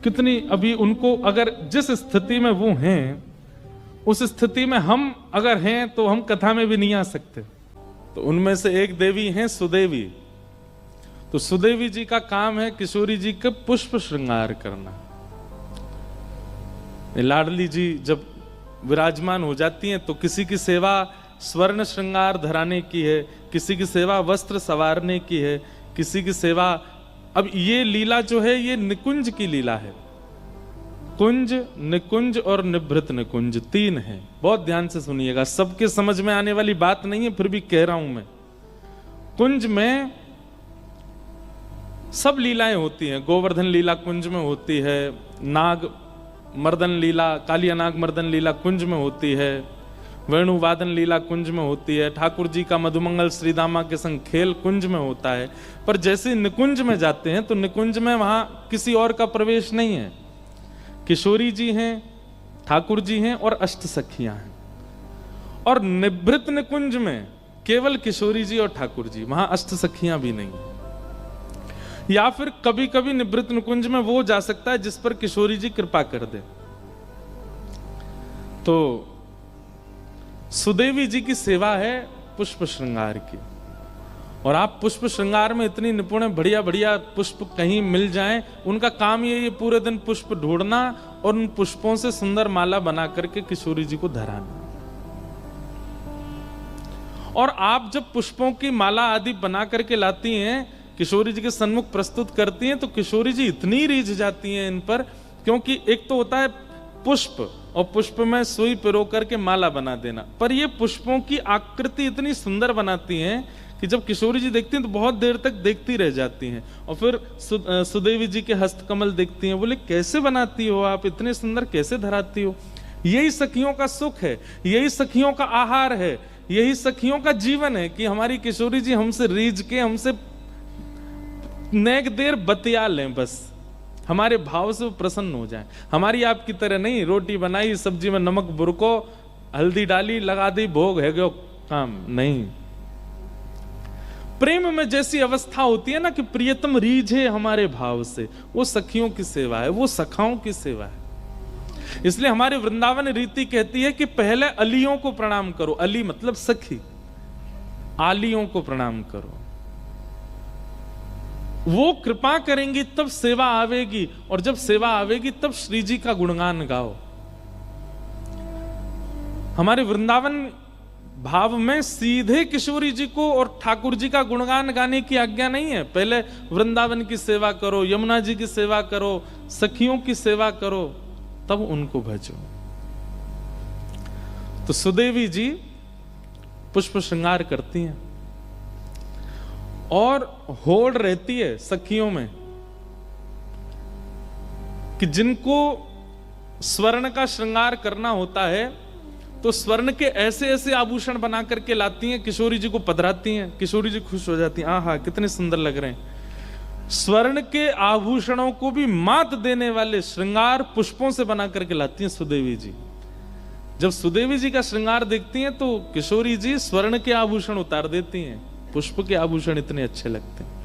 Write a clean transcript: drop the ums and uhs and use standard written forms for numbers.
कितनी अभी उनको अगर जिस स्थिति में वो हैं उस स्थिति में हम अगर हैं तो हम कथा में भी नहीं आ सकते। तो उनमें से एक देवी हैं सुदेवी। तो सुदेवी जी का काम है किशोरी जी का पुष्प श्रृंगार करना। लाडली जी जब विराजमान हो जाती हैं तो किसी की सेवा स्वर्ण श्रृंगार धराने की है, किसी की सेवा वस्त्र संवारने की है, किसी की सेवा। अब ये लीला जो है ये निकुंज की लीला है। कुंज, निकुंज और निभृत निकुंज तीन है। बहुत ध्यान से सुनिएगा, सबके समझ में आने वाली बात नहीं है, फिर भी कह रहा हूं मैं। कुंज में सब लीलाएं होती हैं। गोवर्धन लीला कुंज में होती है, नाग मर्दन लीला, कालिया नाग मर्दन लीला कुंज में होती है, वेणुवादन लीला कुंज में होती है, ठाकुर जी का मधुमंगल श्रीदामा के संग खेल कुंज में होता है। पर जैसे निकुंज में जाते हैं तो निकुंज में वहां किसी और का प्रवेश नहीं है। किशोरी जी हैं, ठाकुर जी हैं और अष्ट सखियां हैं। और निभृत निकुंज में केवल किशोरी जी और ठाकुर जी, वहां अष्ट सखियां भी नहीं है। या फिर कभी कभी निभृत निकुंज में वो जा सकता है जिस पर किशोरी जी कृपा कर दे। तो सुदेवी जी की सेवा है पुष्प श्रृंगार की। और आप पुष्प श्रृंगार में इतनी निपुण है, बढ़िया बढ़िया पुष्प कहीं मिल जाएं, उनका काम ये पूरे दिन पुष्प ढूंढना और उन पुष्पों से सुंदर माला बना करके किशोरी जी को धराना। और आप जब पुष्पों की माला आदि बना करके लाती हैं, किशोरी जी के सन्मुख प्रस्तुत करती हैं, तो किशोरी जी इतनी रीझ जाती हैं इन पर, क्योंकि एक तो होता है पुष्प और पुष्प में सुई पिरो करके माला बना देना, पर ये पुष्पों की आकृति इतनी सुंदर बनाती हैं कि जब किशोरी जी देखती हैं तो बहुत देर तक देखती रह जाती हैं। और फिर सुदेवी जी के हस्तकमल देखती हैं, बोले कैसे बनाती हो आप, इतने सुंदर कैसे धराती हो। यही सखियों का सुख है, यही सखियों का आहार है, यही सखियों का जीवन है कि हमारी किशोरी जी हमसे रीझ के, हमसे नेक देर बतिया लें, बस हमारे भाव से वो प्रसन्न हो जाए। हमारी आपकी तरह नहीं, रोटी बनाई, सब्जी में नमक बुरको, हल्दी डाली, लगा दी, भोग है गयो काम नहीं। प्रेम में जैसी अवस्था होती है ना कि प्रियतम रीझे हमारे भाव से, वो सखियों की सेवा है, वो सखाओं की सेवा है। इसलिए हमारे वृंदावन रीति कहती है कि पहले अलियों को प्रणाम करो। अली मतलब सखी, आलियों को प्रणाम करो। वो कृपा करेंगी तब सेवा आवेगी, और जब सेवा आवेगी तब श्री जी का गुणगान गाओ। हमारे वृंदावन भाव में सीधे किशोरी जी को और ठाकुर जी का गुणगान गाने की आज्ञा नहीं है। पहले वृंदावन की सेवा करो, यमुना जी की सेवा करो, सखियों की सेवा करो, तब उनको भजो। तो सुदेवी जी पुष्प श्रृंगार करती हैं और होड़ रहती है सखियों में कि जिनको स्वर्ण का श्रृंगार करना होता है तो स्वर्ण के ऐसे ऐसे आभूषण बना करके लाती हैं, किशोरी जी को पधराती हैं। किशोरी जी खुश हो जाती हैं, आहा कितने सुंदर लग रहे हैं। स्वर्ण के आभूषणों को भी मात देने वाले श्रृंगार पुष्पों से बना करके लाती हैं सुदेवी जी। जब सुदेवी जी का श्रृंगार देखती हैं तो किशोरी जी स्वर्ण के आभूषण उतार देती हैं, पुष्प के आभूषण इतने अच्छे लगते हैं।